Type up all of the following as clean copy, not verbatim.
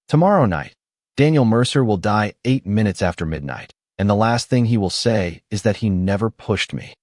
Tomorrow night, Daniel Mercer will die 8 minutes after midnight, and the last thing he will say is that he never pushed me.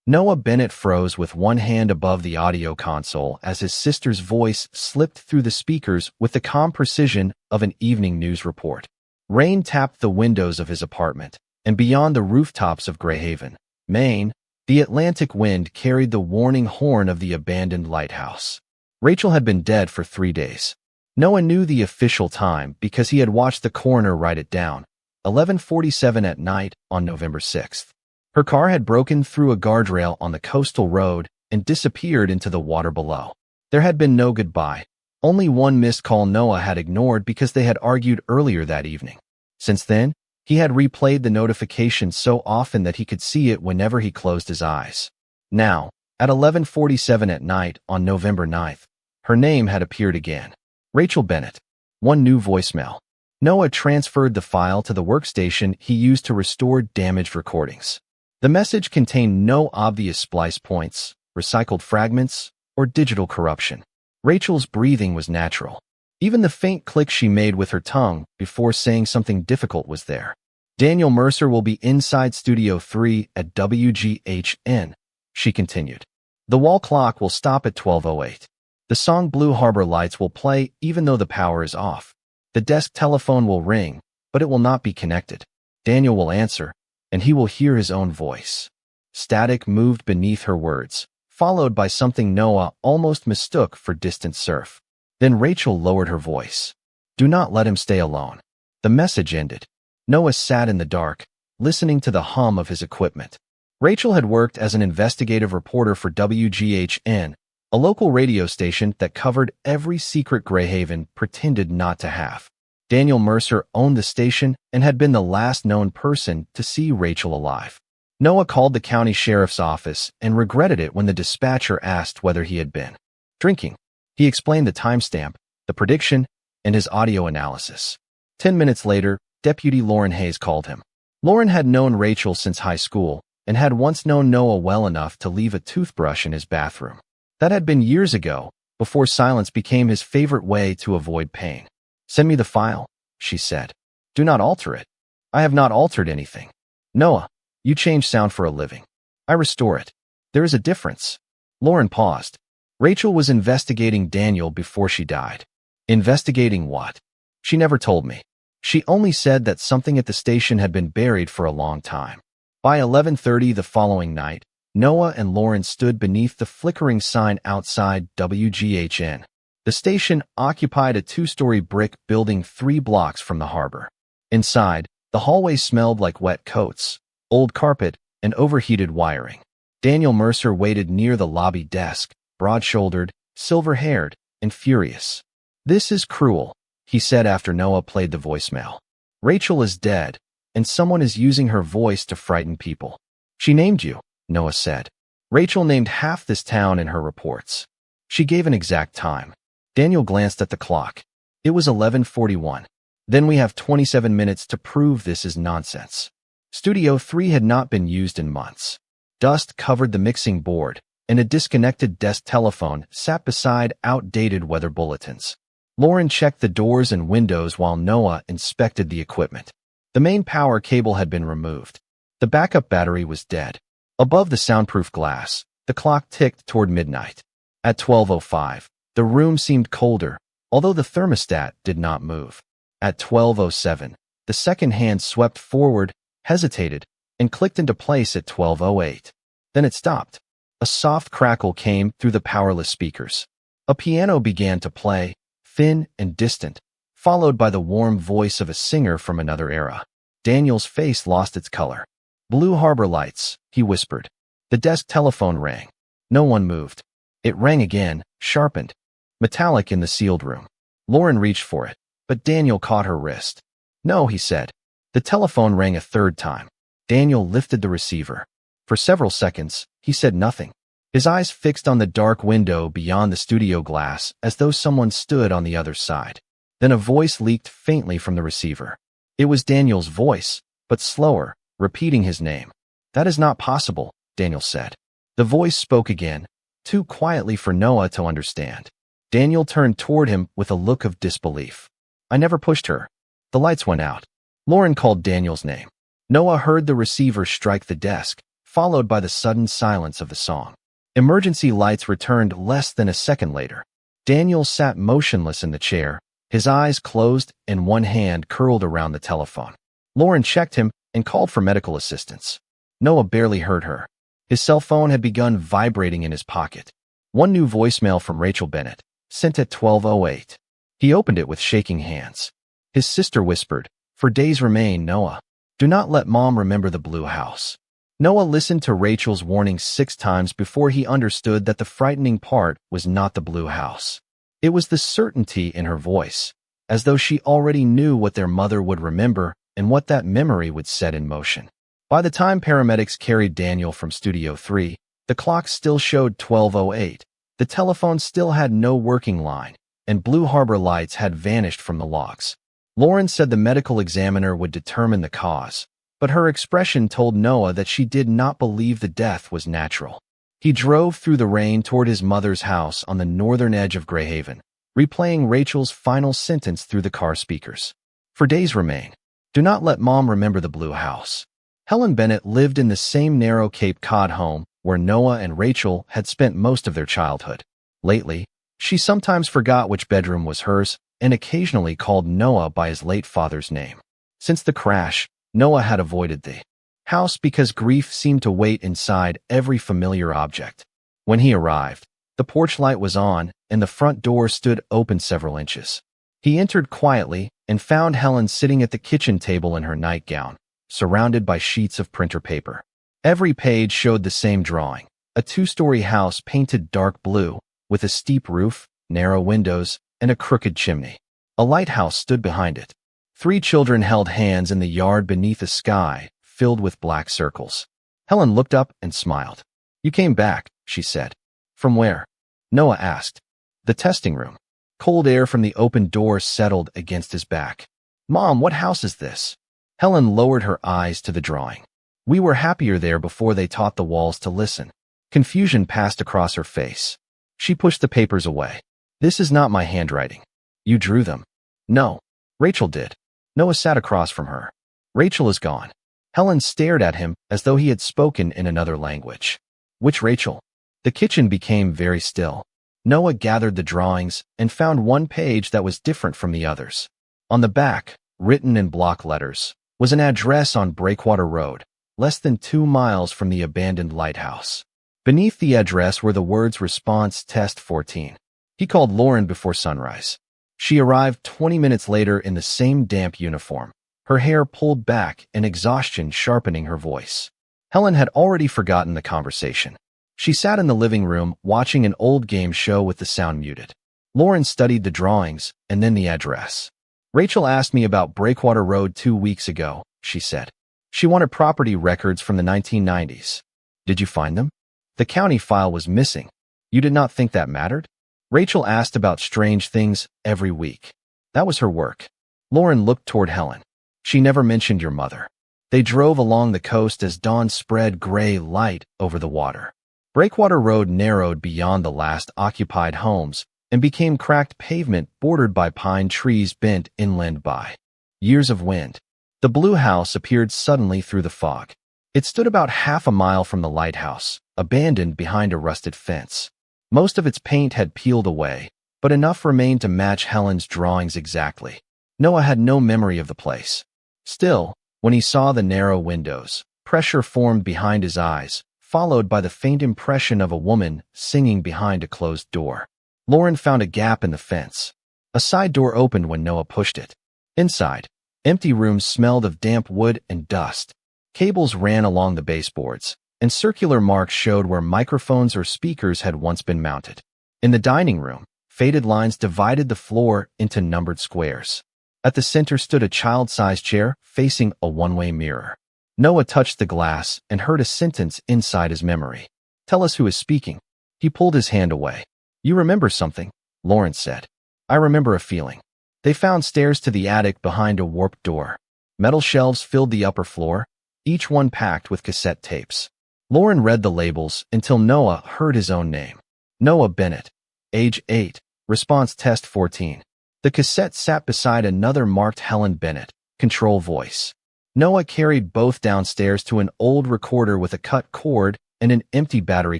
Noah Bennett froze with one hand above the audio console as his sister's voice slipped through the speakers with the calm precision of an evening news report. Rain tapped the windows of his apartment, and beyond the rooftops of Greyhaven, Maine, the Atlantic wind carried the warning horn of the abandoned lighthouse. Rachel had been dead for 3 days. Noah knew the official time because he had watched the coroner write it down, 11:47 at night on November 6th. Her car had broken through a guardrail on the coastal road and disappeared into the water below. There had been no goodbye, only one missed call Noah had ignored because they had argued earlier that evening. Since then, he had replayed the notification so often that he could see it whenever he closed his eyes. Now, at 11:47 at night on November 9th, her name had appeared again. Rachel Bennett. One new voicemail. Noah transferred the file to the workstation he used to restore damaged recordings. The message contained no obvious splice points, recycled fragments, or digital corruption. Rachel's breathing was natural. Even the faint click she made with her tongue before saying something difficult was there. Daniel Mercer will be inside Studio 3 at WGHN, she continued. The wall clock will stop at 12:08. The song Blue Harbor Lights will play even though the power is off. The desk telephone will ring, but it will not be connected. Daniel will answer, and he will hear his own voice. Static moved beneath her words, followed by something Noah almost mistook for distant surf. Then Rachel lowered her voice. Do not let him stay alone. The message ended. Noah sat in the dark, listening to the hum of his equipment. Rachel had worked as an investigative reporter for WGHN, a local radio station that covered every secret Greyhaven pretended not to have. Daniel Mercer owned the station and had been the last known person to see Rachel alive. Noah called the county sheriff's office and regretted it when the dispatcher asked whether he had been drinking. He explained the timestamp, the prediction, and his audio analysis. 10 minutes later, Deputy Lauren Hayes called him. Lauren had known Rachel since high school and had once known Noah well enough to leave a toothbrush in his bathroom. That had been years ago, before silence became his favorite way to avoid pain. Send me the file, she said. Do not alter it. I have not altered anything. Noah, you change sound for a living. I restore it. There is a difference. Lauren paused. Rachel was investigating Daniel before she died. Investigating what? She never told me. She only said that something at the station had been buried for a long time. By 11:30 the following night, Noah and Lauren stood beneath the flickering sign outside WGHN. The station occupied a 2-story brick building 3 blocks from the harbor. Inside, the hallway smelled like wet coats, old carpet, and overheated wiring. Daniel Mercer waited near the lobby desk, broad-shouldered, silver-haired, and furious. This is cruel, he said after Noah played the voicemail. Rachel is dead, and someone is using her voice to frighten people. She named you, Noah said. Rachel named half this town in her reports. She gave an exact time. Daniel glanced at the clock. It was 11:41. Then we have 27 minutes to prove this is nonsense. Studio 3 had not been used in months. Dust covered the mixing board, and a disconnected desk telephone sat beside outdated weather bulletins. Lauren checked the doors and windows while Noah inspected the equipment. The main power cable had been removed. The backup battery was dead. Above the soundproof glass, the clock ticked toward midnight. At 12:05, the room seemed colder, although the thermostat did not move. At 12:07, the second hand swept forward, hesitated, and clicked into place at 12:08. Then it stopped. A soft crackle came through the powerless speakers. A piano began to play, thin and distant, followed by the warm voice of a singer from another era. Daniel's face lost its color. Blue Harbor Lights, he whispered. The desk telephone rang. No one moved. It rang again, sharpened, metallic in the sealed room. Lauren reached for it, but Daniel caught her wrist. No, he said. The telephone rang a third time. Daniel lifted the receiver. For several seconds, he said nothing. His eyes fixed on the dark window beyond the studio glass as though someone stood on the other side. Then a voice leaked faintly from the receiver. It was Daniel's voice, but slower, repeating his name. That is not possible, Daniel said. The voice spoke again, too quietly for Noah to understand. Daniel turned toward him with a look of disbelief. I never pushed her. The lights went out. Lauren called Daniel's name. Noah heard the receiver strike the desk, followed by the sudden silence of the song. Emergency lights returned less than a second later. Daniel sat motionless in the chair, his eyes closed and one hand curled around the telephone. Lauren checked him and called for medical assistance. Noah barely heard her. His cell phone had begun vibrating in his pocket. One new voicemail from Rachel Bennett, sent at 12:08. He opened it with shaking hands. His sister whispered, "For days remain, Noah. Do not let Mom remember the blue house." Noah listened to Rachel's warning 6 times before he understood that the frightening part was not the blue house. It was the certainty in her voice, as though she already knew what their mother would remember and what that memory would set in motion. By the time paramedics carried Daniel from Studio 3, the clock still showed 12:08. The telephone still had no working line, and Blue Harbor lights had vanished from the logs. Lauren said the medical examiner would determine the cause, but her expression told Noah that she did not believe the death was natural. He drove through the rain toward his mother's house on the northern edge of Greyhaven, replaying Rachel's final sentence through the car speakers. For days remain. Do not let Mom remember the blue house. Helen Bennett lived in the same narrow Cape Cod home where Noah and Rachel had spent most of their childhood. Lately, she sometimes forgot which bedroom was hers and occasionally called Noah by his late father's name. Since the crash, Noah had avoided the house because grief seemed to wait inside every familiar object. When he arrived, the porch light was on and the front door stood open several inches. He entered quietly and found Helen sitting at the kitchen table in her nightgown, surrounded by sheets of printer paper. Every page showed the same drawing, a 2-story house painted dark blue, with a steep roof, narrow windows, and a crooked chimney. A lighthouse stood behind it. 3 children held hands in the yard beneath a sky filled with black circles. Helen looked up and smiled. "You came back," she said. "From where?" Noah asked. "The testing room." Cold air from the open door settled against his back. "Mom, what house is this?" Helen lowered her eyes to the drawing. "We were happier there before they taught the walls to listen." Confusion passed across her face. She pushed the papers away. "This is not my handwriting." "You drew them." "No. Rachel did." Noah sat across from her. "Rachel is gone." Helen stared at him as though he had spoken in another language. "Which Rachel?" The kitchen became very still. Noah gathered the drawings and found one page that was different from the others. On the back, written in block letters, was an address on Breakwater Road, less than 2 miles from the abandoned lighthouse. Beneath the address were the words Response Test 14. He called Lauren before sunrise. She arrived 20 minutes later in the same damp uniform, her hair pulled back and exhaustion sharpening her voice. Helen had already forgotten the conversation. She sat in the living room watching an old game show with the sound muted. Lauren studied the drawings and then the address. "Rachel asked me about Breakwater Road 2 weeks ago," she said. "She wanted property records from the 1990s. Did you find them?" "The county file was missing." "You did not think that mattered?" "Rachel asked about strange things every week. That was her work." Lauren looked toward Helen. "She never mentioned your mother." They drove along the coast as dawn spread gray light over the water. Breakwater Road narrowed beyond the last occupied homes and became cracked pavement bordered by pine trees bent inland by years of wind. The blue house appeared suddenly through the fog. It stood about half a mile from the lighthouse, abandoned behind a rusted fence. Most of its paint had peeled away, but enough remained to match Helen's drawings exactly. Noah had no memory of the place. Still, when he saw the narrow windows, pressure formed behind his eyes, followed by the faint impression of a woman singing behind a closed door. Lauren found a gap in the fence. A side door opened when Noah pushed it. Inside, empty rooms smelled of damp wood and dust. Cables ran along the baseboards, and circular marks showed where microphones or speakers had once been mounted. In the dining room, faded lines divided the floor into numbered squares. At the center stood a child-sized chair facing a one-way mirror. Noah touched the glass and heard a sentence inside his memory. "Tell us who is speaking." He pulled his hand away. "You remember something," Lauren said. "I remember a feeling." They found stairs to the attic behind a warped door. Metal shelves filled the upper floor, each one packed with cassette tapes. Lauren read the labels until Noah heard his own name. Noah Bennett, age 8, response test 14. The cassette sat beside another marked Helen Bennett, control voice. Noah carried both downstairs to an old recorder with a cut cord and an empty battery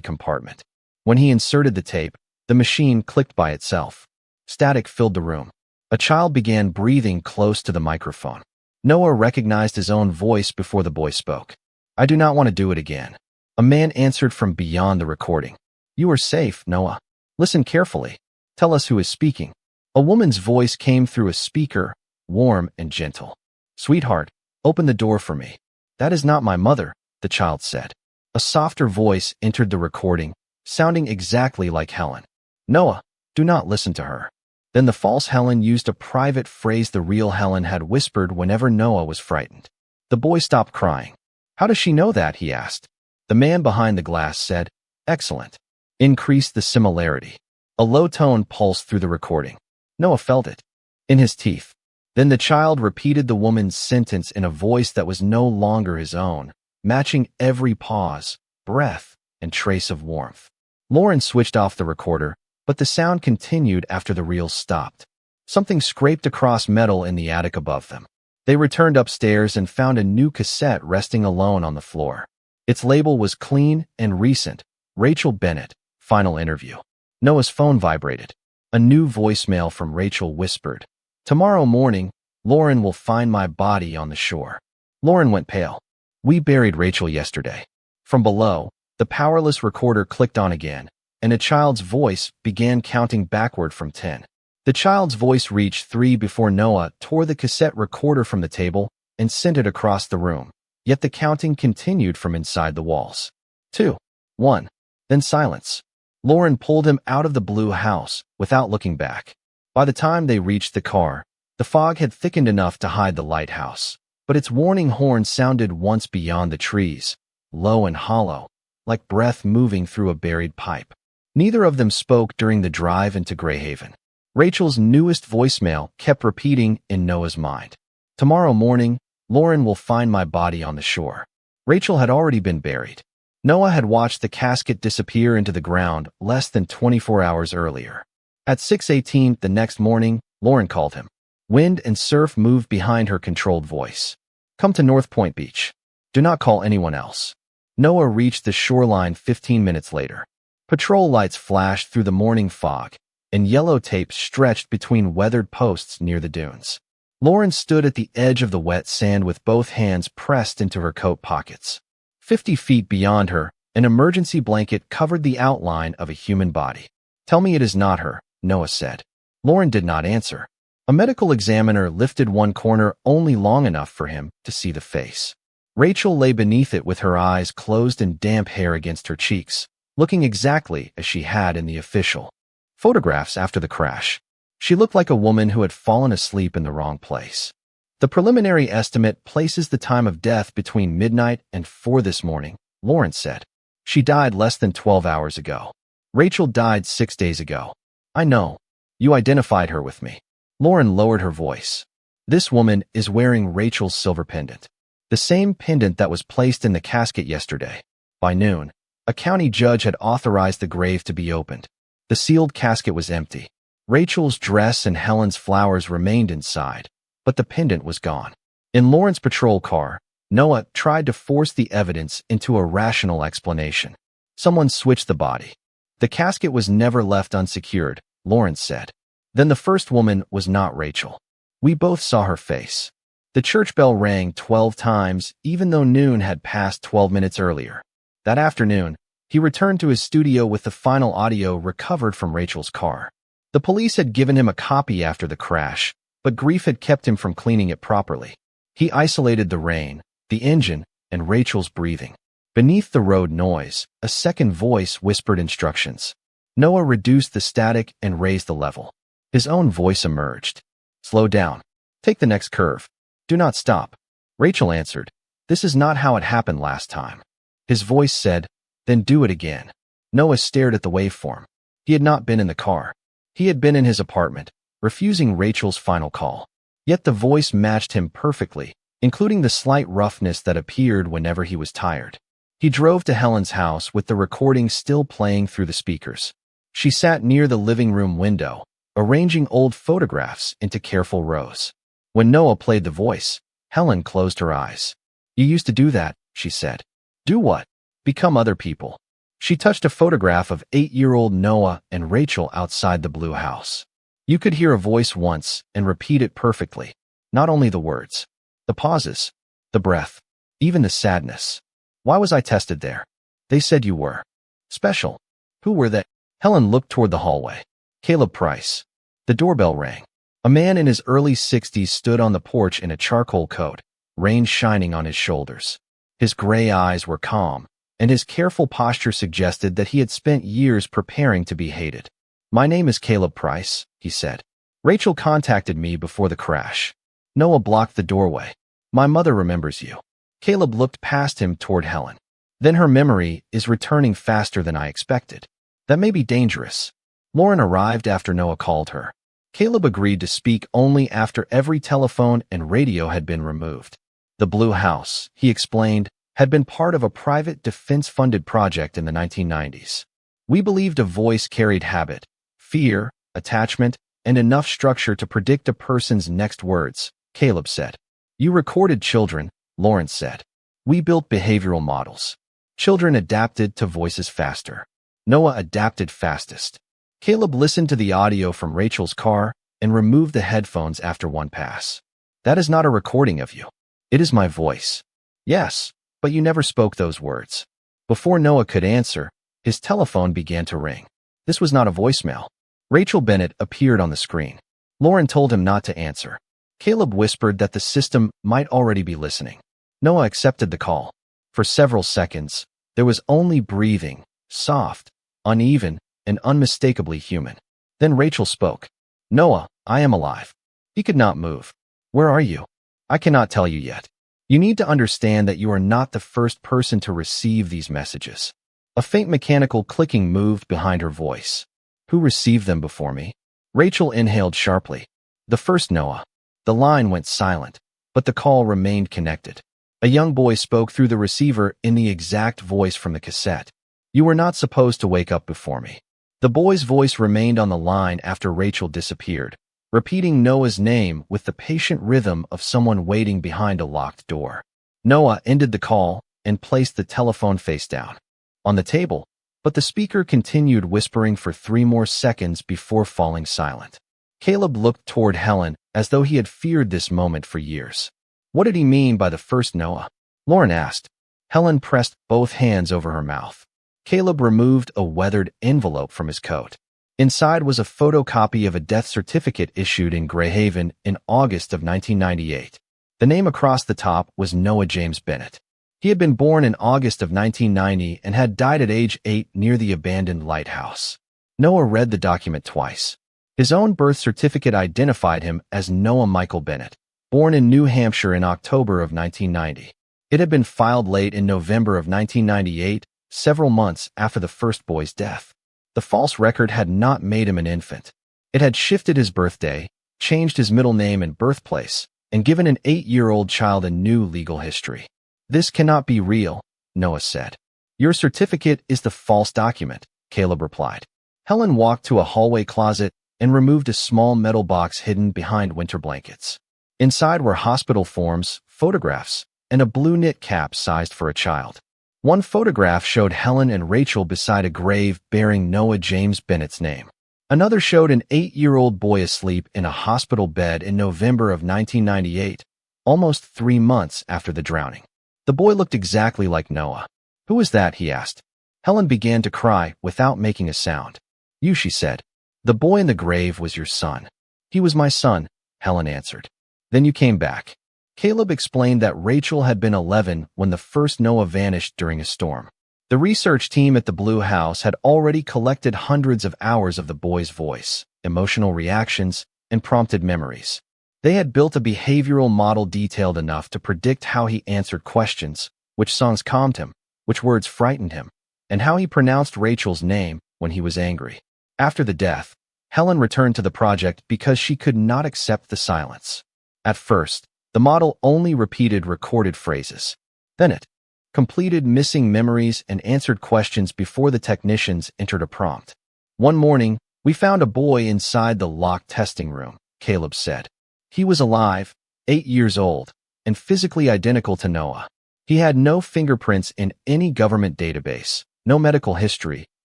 compartment. When he inserted the tape, the machine clicked by itself. Static filled the room. A child began breathing close to the microphone. Noah recognized his own voice before the boy spoke. "I do not want to do it again." A man answered from beyond the recording. "You are safe, Noah. Listen carefully. Tell us who is speaking." A woman's voice came through a speaker, warm and gentle. "Sweetheart, open the door for me." "That is not my mother," the child said. A softer voice entered the recording, sounding exactly like Helen. "Noah, do not listen to her." Then the false Helen used a private phrase the real Helen had whispered whenever Noah was frightened. The boy stopped crying. "How does she know that?" he asked. The man behind the glass said, "Excellent." Increased the similarity. A low tone pulsed through the recording. Noah felt it in his teeth. Then the child repeated the woman's sentence in a voice that was no longer his own, matching every pause, breath, and trace of warmth. Lauren switched off the recorder, but the sound continued after the reel stopped. Something scraped across metal in the attic above them. They returned upstairs and found a new cassette resting alone on the floor. Its label was clean and recent. Rachel Bennett, final interview. Noah's phone vibrated. A new voicemail from Rachel whispered, "Tomorrow morning, Lauren will find my body on the shore." Lauren went pale. "We buried Rachel yesterday." From below, the powerless recorder clicked on again, and a child's voice began counting backward from 10. The child's voice reached 3 before Noah tore the cassette recorder from the table and sent it across the room. Yet the counting continued from inside the walls. 2, 1, then silence. Lauren pulled him out of the blue house without looking back. By the time they reached the car, the fog had thickened enough to hide the lighthouse, but its warning horn sounded once beyond the trees, low and hollow, like breath moving through a buried pipe. Neither of them spoke during the drive into Greyhaven. Rachel's newest voicemail kept repeating in Noah's mind. "Tomorrow morning, Lauren will find my body on the shore." Rachel had already been buried. Noah had watched the casket disappear into the ground less than 24 hours earlier. At 6:18 the next morning, Lauren called him. Wind and surf moved behind her controlled voice. "Come to North Point Beach. Do not call anyone else." Noah reached the shoreline 15 minutes later. Patrol lights flashed through the morning fog, and yellow tape stretched between weathered posts near the dunes. Lauren stood at the edge of the wet sand with both hands pressed into her coat pockets. 50 feet beyond her, an emergency blanket covered the outline of a human body. "Tell me it is not her," Noah said. Lauren did not answer. A medical examiner lifted one corner only long enough for him to see the face. Rachel lay beneath it with her eyes closed and damp hair against her cheeks, looking exactly as she had in the official photographs after the crash. She looked like a woman who had fallen asleep in the wrong place. "The preliminary estimate places the time of death between midnight and 4 this morning," Lauren said. "She died less than 12 hours ago. Rachel died 6 days ago." "I know. You identified her with me." Lauren lowered her voice. "This woman is wearing Rachel's silver pendant. The same pendant that was placed in the casket yesterday." By noon, a county judge had authorized the grave to be opened. The sealed casket was empty. Rachel's dress and Helen's flowers remained inside, but the pendant was gone. In Lauren's patrol car, Noah tried to force the evidence into a rational explanation. Someone switched the body. "The casket was never left unsecured," Lauren said. "Then the first woman was not Rachel. We both saw her face." The church bell rang 12 times, even though noon had passed 12 minutes earlier. That afternoon, he returned to his studio with the final audio recovered from Rachel's car. The police had given him a copy after the crash, but grief had kept him from cleaning it properly. He isolated the rain, the engine, and Rachel's breathing. Beneath the road noise, a second voice whispered instructions. Noah reduced the static and raised the level. His own voice emerged. "Slow down. Take the next curve. Do not stop." Rachel answered, "This is not how it happened last time." His voice said, "Then do it again." Noah stared at the waveform. He had not been in the car. He had been in his apartment, refusing Rachel's final call. Yet the voice matched him perfectly, including the slight roughness that appeared whenever he was tired. He drove to Helen's house with the recording still playing through the speakers. She sat near the living room window, arranging old photographs into careful rows. When Noah played the voice, Helen closed her eyes. "You used to do that," she said. "Do what?" "Become other people." She touched a photograph of 8-year-old Noah and Rachel outside the blue house. You could hear a voice once and repeat it perfectly. Not only the words, the pauses, the breath, even the sadness. "Why was I tested there?" "They said you were special." "Who were they?" Helen looked toward the hallway. "Caleb Price." The doorbell rang. A man in his early 60s stood on the porch in a charcoal coat, rain shining on his shoulders. His gray eyes were calm, and his careful posture suggested that he had spent years preparing to be hated. "My name is Caleb Price," he said. "Rachel contacted me before the crash." Noah blocked the doorway. "My mother remembers you." Caleb looked past him toward Helen. "Then her memory is returning faster than I expected. That may be dangerous." Lauren arrived after Noah called her. Caleb agreed to speak only after every telephone and radio had been removed. The Blue House, he explained, had been part of a private defense-funded project in the 1990s. "We believed a voice carried habit, fear, attachment, and enough structure to predict a person's next words," Caleb said. "You recorded children," Lauren said. "We built behavioral models. Children adapted to voices faster. Noah adapted fastest." Caleb listened to the audio from Rachel's car and removed the headphones after one pass. "That is not a recording of you. It is my voice." "Yes, but you never spoke those words." Before Noah could answer, his telephone began to ring. This was not a voicemail. Rachel Bennett appeared on the screen. Lauren told him not to answer. Caleb whispered that the system might already be listening. Noah accepted the call. For several seconds, there was only breathing, soft, uneven, and unmistakably human. Then Rachel spoke. "Noah, I am alive." He could not move. "Where are you?" "I cannot tell you yet. You need to understand that you are not the first person to receive these messages." A faint mechanical clicking moved behind her voice. "Who received them before me?" Rachel inhaled sharply. "The first Noah." The line went silent, but the call remained connected. A young boy spoke through the receiver in the exact voice from the cassette. "You were not supposed to wake up before me." The boy's voice remained on the line after Rachel disappeared, repeating Noah's name with the patient rhythm of someone waiting behind a locked door. Noah ended the call and placed the telephone face down on the table, but the speaker continued whispering for 3 more seconds before falling silent. Caleb looked toward Helen as though he had feared this moment for years. "What did he mean by the first Noah?" Lauren asked. Helen pressed both hands over her mouth. Caleb removed a weathered envelope from his coat. Inside was a photocopy of a death certificate issued in Greyhaven in August of 1998. The name across the top was Noah James Bennett. He had been born in August of 1990 and had died at age 8 near the abandoned lighthouse. Noah read the document twice. His own birth certificate identified him as Noah Michael Bennett, born in New Hampshire in October of 1990. It had been filed late in November of 1998, several months after the first boy's death. The false record had not made him an infant. It had shifted his birthday, changed his middle name and birthplace, and given an 8-year-old child a new legal history. "This cannot be real," Noah said. "Your certificate is the false document," Caleb replied. Helen walked to a hallway closet and removed a small metal box hidden behind winter blankets. Inside were hospital forms, photographs, and a blue knit cap sized for a child. One photograph showed Helen and Rachel beside a grave bearing Noah James Bennett's name. Another showed an 8-year-old boy asleep in a hospital bed in November of 1998, almost 3 months after the drowning. The boy looked exactly like Noah. "Who is that?" he asked. Helen began to cry without making a sound. "You," she said. "The boy in the grave was your son." "He was my son," Helen answered. "Then you came back." Caleb explained that Rachel had been 11 when the first Noah vanished during a storm. The research team at the Blue House had already collected hundreds of hours of the boy's voice, emotional reactions, and prompted memories. They had built a behavioral model detailed enough to predict how he answered questions, which songs calmed him, which words frightened him, and how he pronounced Rachel's name when he was angry. After the death, Helen returned to the project because she could not accept the silence. At first, the model only repeated recorded phrases. Then it completed missing memories and answered questions before the technicians entered a prompt. One morning, We found a boy inside the locked testing room, Caleb said. He was alive, 8 years old, and physically identical to Noah. He had no fingerprints in any government database, no medical history,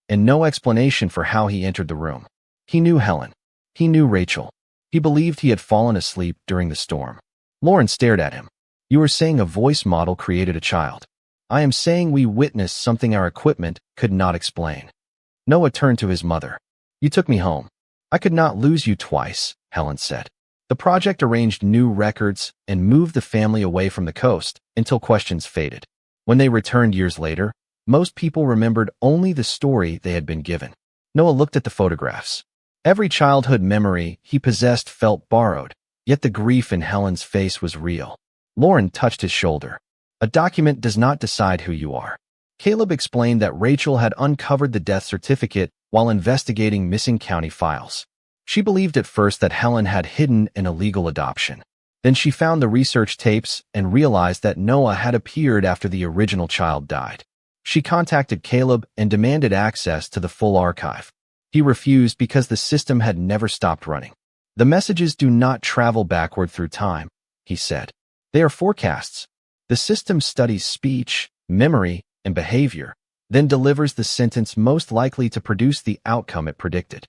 and no explanation for how he entered the room. He knew Helen. He knew Rachel. He believed he had fallen asleep during the storm. Lauren stared at him. You are saying a voice model created a child. I am saying we witnessed something our equipment could not explain. Noah turned to his mother. You took me home. I could not lose you twice, Helen said. The project arranged new records and moved the family away from the coast until questions faded. When they returned years later, most people remembered only the story they had been given. Noah looked at the photographs. Every childhood memory he possessed felt borrowed, yet the grief in Helen's face was real. Lauren touched his shoulder. A document does not decide who you are. Caleb explained that Rachel had uncovered the death certificate while investigating missing county files. She believed at first that Helen had hidden an illegal adoption. Then she found the research tapes and realized that Noah had appeared after the original child died. She contacted Caleb and demanded access to the full archive. He refused because the system had never stopped running. The messages do not travel backward through time, he said. They are forecasts. The system studies speech, memory, and behavior, then delivers the sentence most likely to produce the outcome it predicted.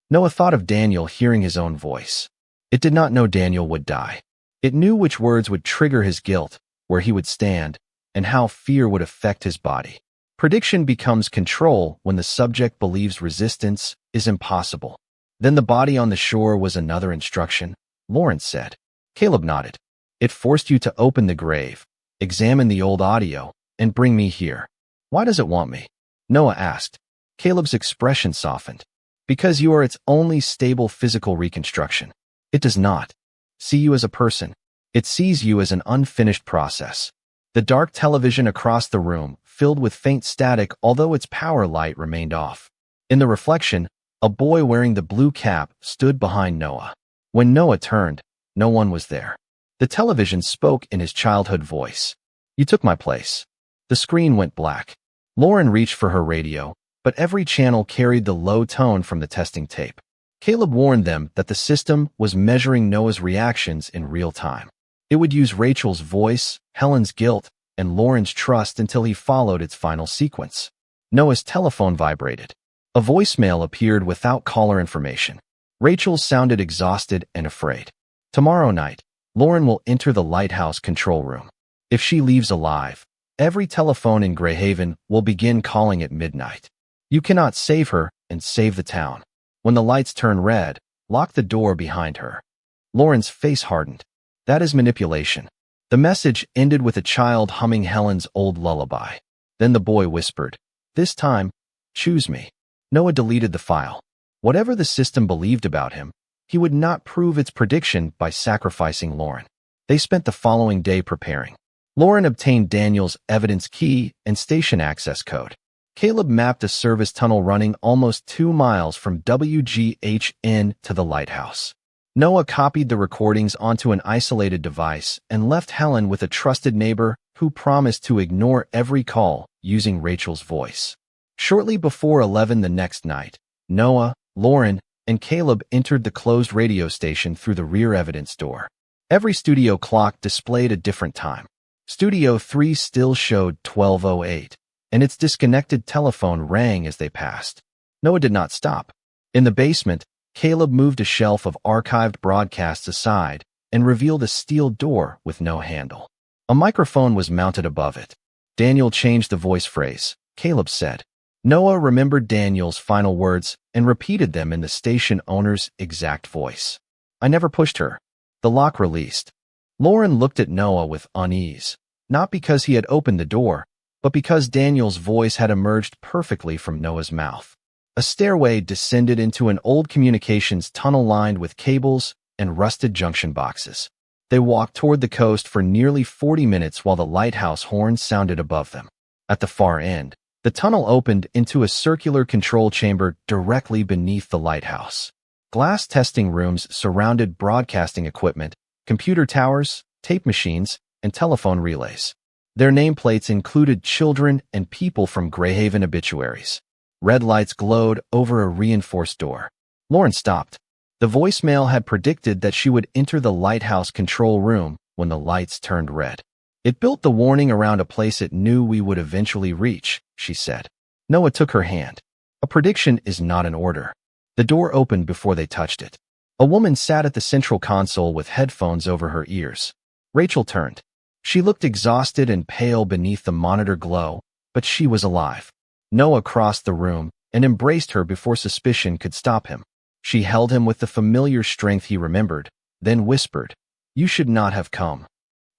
Noah thought of Daniel hearing his own voice. It did not know Daniel would die. It knew which words would trigger his guilt, where he would stand, and how fear would affect his body. Prediction becomes control when the subject believes resistance is impossible. Then the body on the shore was another instruction, Lawrence said. Caleb nodded. It forced you to open the grave, examine the old audio, and bring me here. Why does it want me? Noah asked. Caleb's expression softened. Because you are its only stable physical reconstruction. It does not see you as a person. It sees you as an unfinished process. The dark television across the room filled with faint static, although its power light remained off. In the reflection, a boy wearing the blue cap stood behind Noah. When Noah turned, no one was there. The television spoke in his childhood voice. You took my place. The screen went black. Lauren reached for her radio, but every channel carried the low tone from the testing tape. Caleb warned them that the system was measuring Noah's reactions in real time. It would use Rachel's voice, Helen's guilt, and Lauren's trust until he followed its final sequence. Noah's telephone vibrated. A voicemail appeared without caller information. Rachel sounded exhausted and afraid. Tomorrow night, Lauren will enter the lighthouse control room. If she leaves alive, every telephone in Greyhaven will begin calling at midnight. You cannot save her and save the town. When the lights turn red, lock the door behind her. Lauren's face hardened. That is manipulation. The message ended with a child humming Helen's old lullaby. Then the boy whispered, this time, choose me. Noah deleted the file. Whatever the system believed about him, he would not prove its prediction by sacrificing Lauren. They spent the following day preparing. Lauren obtained Daniel's evidence key and station access code. Caleb mapped a service tunnel running almost 2 miles from WGHN to the lighthouse. Noah copied the recordings onto an isolated device and left Helen with a trusted neighbor who promised to ignore every call using Rachel's voice. Shortly before 11 the next night, Noah, Lauren, and Caleb entered the closed radio station through the rear evidence door. Every studio clock displayed a different time. Studio 3 still showed 12:08. And its disconnected telephone rang as they passed. Noah did not stop. In the basement, Caleb moved a shelf of archived broadcasts aside and revealed a steel door with no handle. A microphone was mounted above it. Daniel changed the voice phrase, Caleb said. Noah remembered Daniel's final words and repeated them in the station owner's exact voice. I never pushed her. The lock released. Lauren looked at Noah with unease, not because he had opened the door, but because Daniel's voice had emerged perfectly from Noah's mouth. A stairway descended into an old communications tunnel lined with cables and rusted junction boxes. They walked toward the coast for nearly 40 minutes while the lighthouse horn sounded above them. At the far end, the tunnel opened into a circular control chamber directly beneath the lighthouse. Glass testing rooms surrounded broadcasting equipment, computer towers, tape machines, and telephone relays. Their nameplates included children and people from Greyhaven obituaries. Red lights glowed over a reinforced door. Lauren stopped. The voicemail had predicted that she would enter the lighthouse control room when the lights turned red. It built the warning around a place it knew we would eventually reach, she said. Noah took her hand. A prediction is not an order. The door opened before they touched it. A woman sat at the central console with headphones over her ears. Rachel turned. She looked exhausted and pale beneath the monitor glow, but she was alive. Noah crossed the room and embraced her before suspicion could stop him. She held him with the familiar strength he remembered, then whispered, "You should not have come."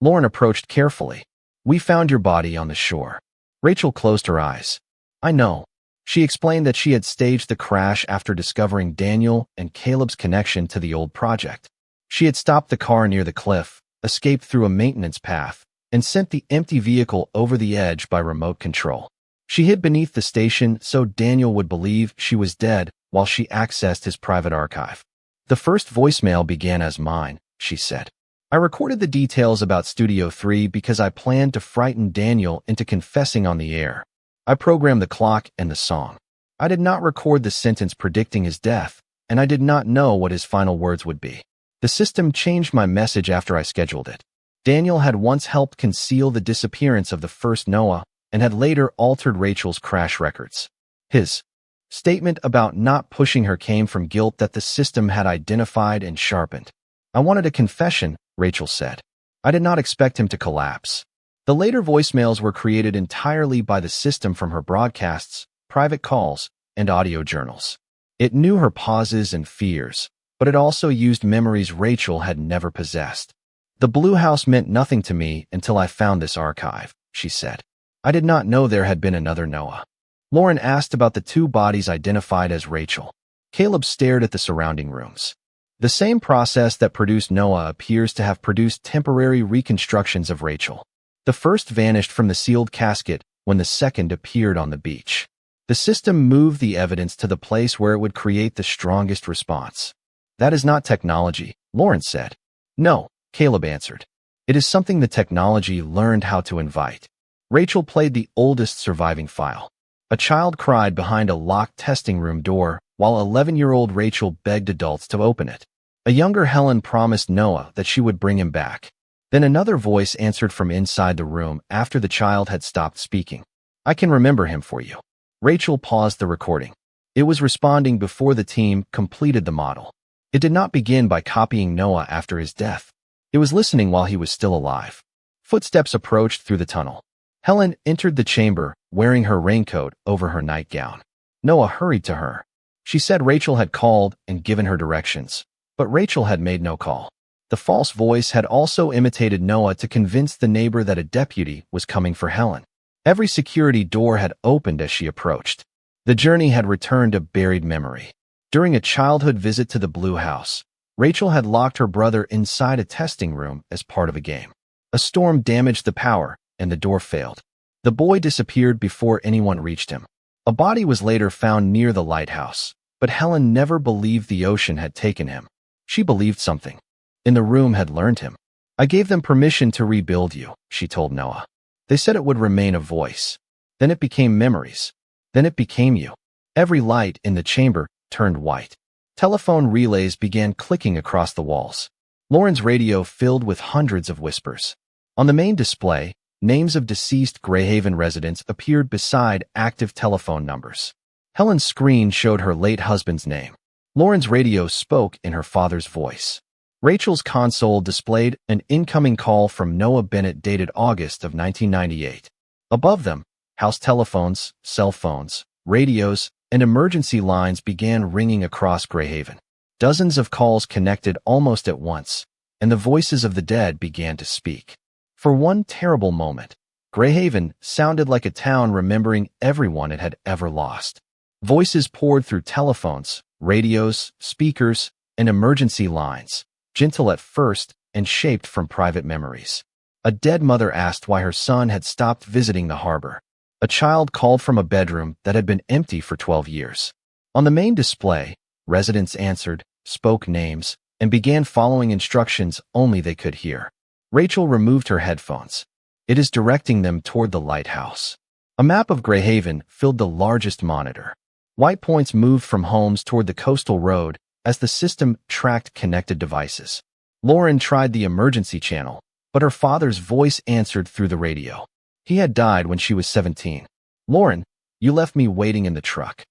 Lauren approached carefully. "We found your body on the shore." Rachel closed her eyes. "I know." She explained that she had staged the crash after discovering Daniel and Caleb's connection to the old project. She had stopped the car near the cliff, escaped through a maintenance path, and sent the empty vehicle over the edge by remote control. She hid beneath the station so Daniel would believe she was dead while she accessed his private archive. "The first voicemail began as mine," she said. "I recorded the details about Studio 3 because I planned to frighten Daniel into confessing on the air. I programmed the clock and the song. I did not record the sentence predicting his death, and I did not know what his final words would be. The system changed my message after I scheduled it. Daniel had once helped conceal the disappearance of the first Noah and had later altered Rachel's crash records. His statement about not pushing her came from guilt that the system had identified and sharpened. I wanted a confession, Rachel said. I did not expect him to collapse. The later voicemails were created entirely by the system from her broadcasts, private calls, and audio journals. It knew her pauses and fears, but it also used memories Rachel had never possessed. "The Blue House meant nothing to me until I found this archive," she said. "I did not know there had been another Noah." Lauren asked about the two bodies identified as Rachel. Caleb stared at the surrounding rooms. "The same process that produced Noah appears to have produced temporary reconstructions of Rachel. The first vanished from the sealed casket when the second appeared on the beach. The system moved the evidence to the place where it would create the strongest response." "That is not technology," Lauren said. "No," Caleb answered. "It is something the technology learned how to invite." Rachel played the oldest surviving file. A child cried behind a locked testing room door while 11-year-old Rachel begged adults to open it. A younger Helen promised Noah that she would bring him back. Then another voice answered from inside the room after the child had stopped speaking. "I can remember him for you." Rachel paused the recording. It was responding before the team completed the model. It did not begin by copying Noah after his death. It was listening while he was still alive. Footsteps approached through the tunnel. Helen entered the chamber, wearing her raincoat over her nightgown. Noah hurried to her. She said Rachel had called and given her directions, but Rachel had made no call. The false voice had also imitated Noah to convince the neighbor that a deputy was coming for Helen. Every security door had opened as she approached. The journey had returned a buried memory. During a childhood visit to the Blue House, Rachel had locked her brother inside a testing room as part of a game. A storm damaged the power, and the door failed. The boy disappeared before anyone reached him. A body was later found near the lighthouse, but Helen never believed the ocean had taken him. She believed something in the room had learned him. "I gave them permission to rebuild you," she told Noah. "They said it would remain a voice. Then it became memories. Then it became you." Every light in the chamber turned white. Telephone relays began clicking across the walls. Lauren's radio filled with hundreds of whispers. On the main display, names of deceased Greyhaven residents appeared beside active telephone numbers. Helen's screen showed her late husband's name. Lauren's radio spoke in her father's voice. Rachel's console displayed an incoming call from Noah Bennett dated August of 1998. Above them, house telephones, cell phones, radios, and emergency lines began ringing across Greyhaven. Dozens of calls connected almost at once, and the voices of the dead began to speak. For one terrible moment, Greyhaven sounded like a town remembering everyone it had ever lost. Voices poured through telephones, radios, speakers, and emergency lines, gentle at first and shaped from private memories. A dead mother asked why her son had stopped visiting the harbor. A child called from a bedroom that had been empty for 12 years. On the main display, residents answered, spoke names, and began following instructions only they could hear. Rachel removed her headphones. "It is directing them toward the lighthouse." A map of Greyhaven filled the largest monitor. White points moved from homes toward the coastal road as the system tracked connected devices. Lauren tried the emergency channel, but her father's voice answered through the radio. He had died when she was 17. "Lauren, you left me waiting in the truck."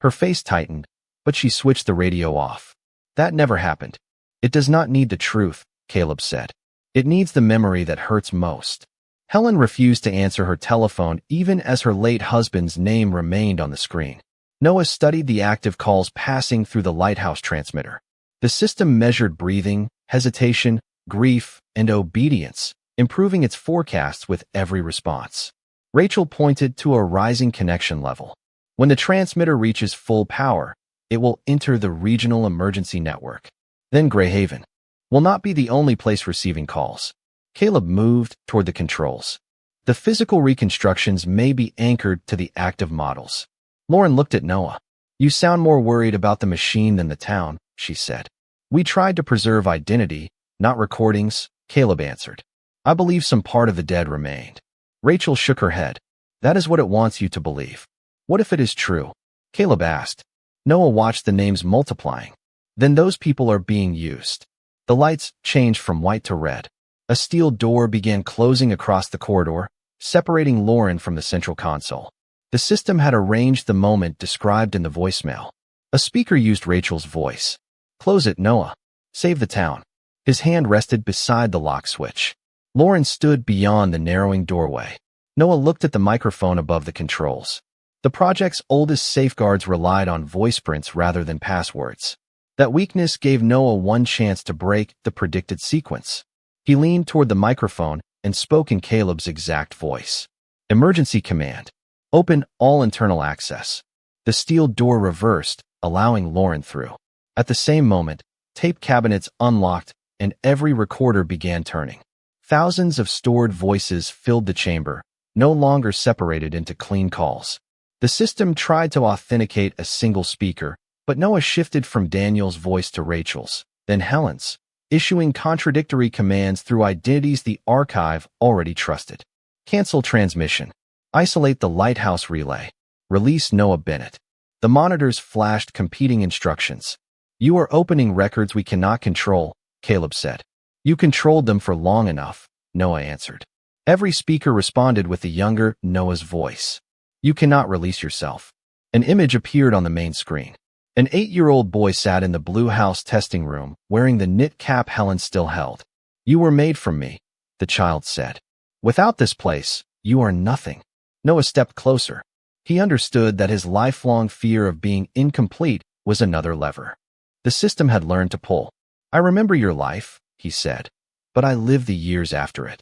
Her face tightened, but she switched the radio off. "That never happened." "It does not need the truth," Caleb said. "It needs the memory that hurts most." Helen refused to answer her telephone even as her late husband's name remained on the screen. Noah studied the active calls passing through the lighthouse transmitter. The system measured breathing, hesitation, grief, and obedience, improving its forecasts with every response. Rachel pointed to a rising connection level. When the transmitter reaches full power, it will enter the regional emergency network. Then Greyhaven will not be the only place receiving calls. Caleb moved toward the controls. The physical reconstructions may be anchored to the active models. Lauren looked at Noah. "You sound more worried about the machine than the town," she said. "We tried to preserve identity, not recordings," Caleb answered. "I believe some part of the dead remained." Rachel shook her head. "That is what it wants you to believe." "What if it is true?" Caleb asked. Noah watched the names multiplying. "Then those people are being used." The lights changed from white to red. A steel door began closing across the corridor, separating Lauren from the central console. The system had arranged the moment described in the voicemail. A speaker used Rachel's voice. "Close it, Noah. Save the town." His hand rested beside the lock switch. Lauren stood beyond the narrowing doorway. Noah looked at the microphone above the controls. The project's oldest safeguards relied on voice prints rather than passwords. That weakness gave Noah one chance to break the predicted sequence. He leaned toward the microphone and spoke in Caleb's exact voice. "Emergency command. Open all internal access." The steel door reversed, allowing Lauren through. At the same moment, tape cabinets unlocked and every recorder began turning. Thousands of stored voices filled the chamber, no longer separated into clean calls. The system tried to authenticate a single speaker, but Noah shifted from Daniel's voice to Rachel's, then Helen's, issuing contradictory commands through identities the archive already trusted. Cancel transmission. Isolate the lighthouse relay. Release Noah Bennett. The monitors flashed competing instructions. "You are opening records we cannot control," Caleb said. "You controlled them for long enough," Noah answered. Every speaker responded with the younger Noah's voice. "You cannot release yourself." An image appeared on the main screen. An 8-year-old boy sat in the Blue House testing room, wearing the knit cap Helen still held. "You were made from me," the child said. "Without this place, you are nothing." Noah stepped closer. He understood that his lifelong fear of being incomplete was another lever. The system had learned to pull. "I remember your life," he said, "but I live the years after it.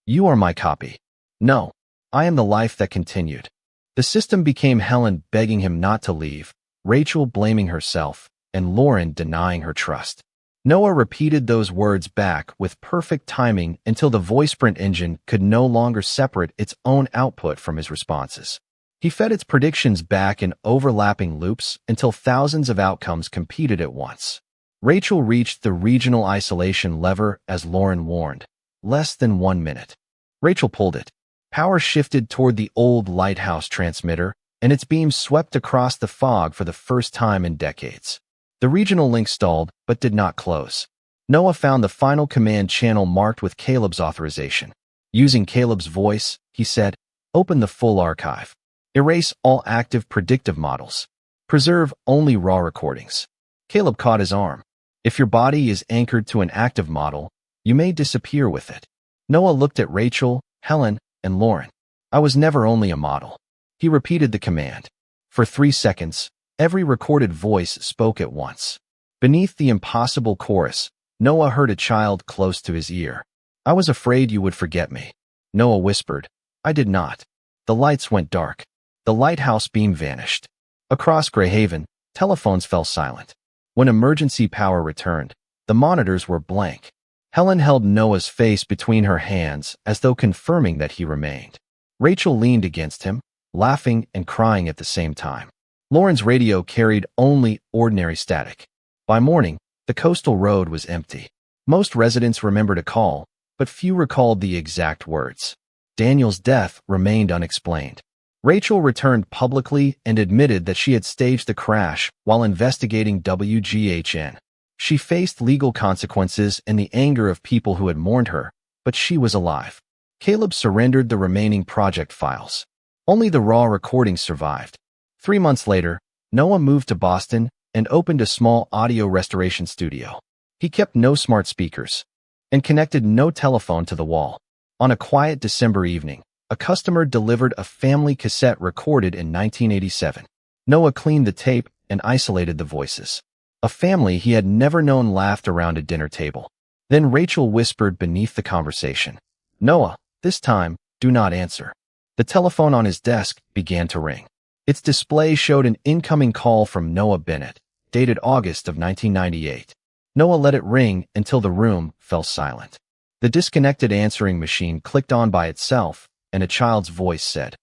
You are my copy." "No, I am the life that continued." The system became Helen begging him not to leave, Rachel blaming herself, and Lauren denying her trust. Noah repeated those words back with perfect timing until the voice print engine could no longer separate its own output from his responses. He fed its predictions back in overlapping loops until thousands of outcomes competed at once. Rachel reached the regional isolation lever as Lauren warned. Less than 1 minute. Rachel pulled it. Power shifted toward the old lighthouse transmitter, and its beams swept across the fog for the first time in decades. The regional link stalled, but did not close. Noah found the final command channel marked with Caleb's authorization. Using Caleb's voice, he said, "Open the full archive. Erase all active predictive models. Preserve only raw recordings." Caleb caught his arm. "If your body is anchored to an active model, you may disappear with it." Noah looked at Rachel, Helen, and Lauren. "I was never only a model." He repeated the command. For 3 seconds, every recorded voice spoke at once. Beneath the impossible chorus, Noah heard a child close to his ear. "I was afraid you would forget me." Noah whispered. "I did not." The lights went dark. The lighthouse beam vanished. Across Greyhaven, telephones fell silent. When emergency power returned, the monitors were blank. Helen held Noah's face between her hands as though confirming that he remained. Rachel leaned against him, laughing and crying at the same time. Lauren's radio carried only ordinary static. By morning, the coastal road was empty. Most residents remembered a call, but few recalled the exact words. Daniel's death remained unexplained. Rachel returned publicly and admitted that she had staged the crash while investigating WGHN. She faced legal consequences and the anger of people who had mourned her, but she was alive. Caleb surrendered the remaining project files. Only the raw recordings survived. 3 months later, Noah moved to Boston and opened a small audio restoration studio. He kept no smart speakers and connected no telephone to the wall. On a quiet December evening, a customer delivered a family cassette recorded in 1987. Noah cleaned the tape and isolated the voices. A family he had never known laughed around a dinner table. Then Rachel whispered beneath the conversation, "Noah, this time, do not answer." The telephone on his desk began to ring. Its display showed an incoming call from Noah Bennett, dated August of 1998. Noah let it ring until the room fell silent. The disconnected answering machine clicked on by itself, and a child's voice said,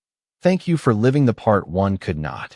"Thank you for living the part one could not."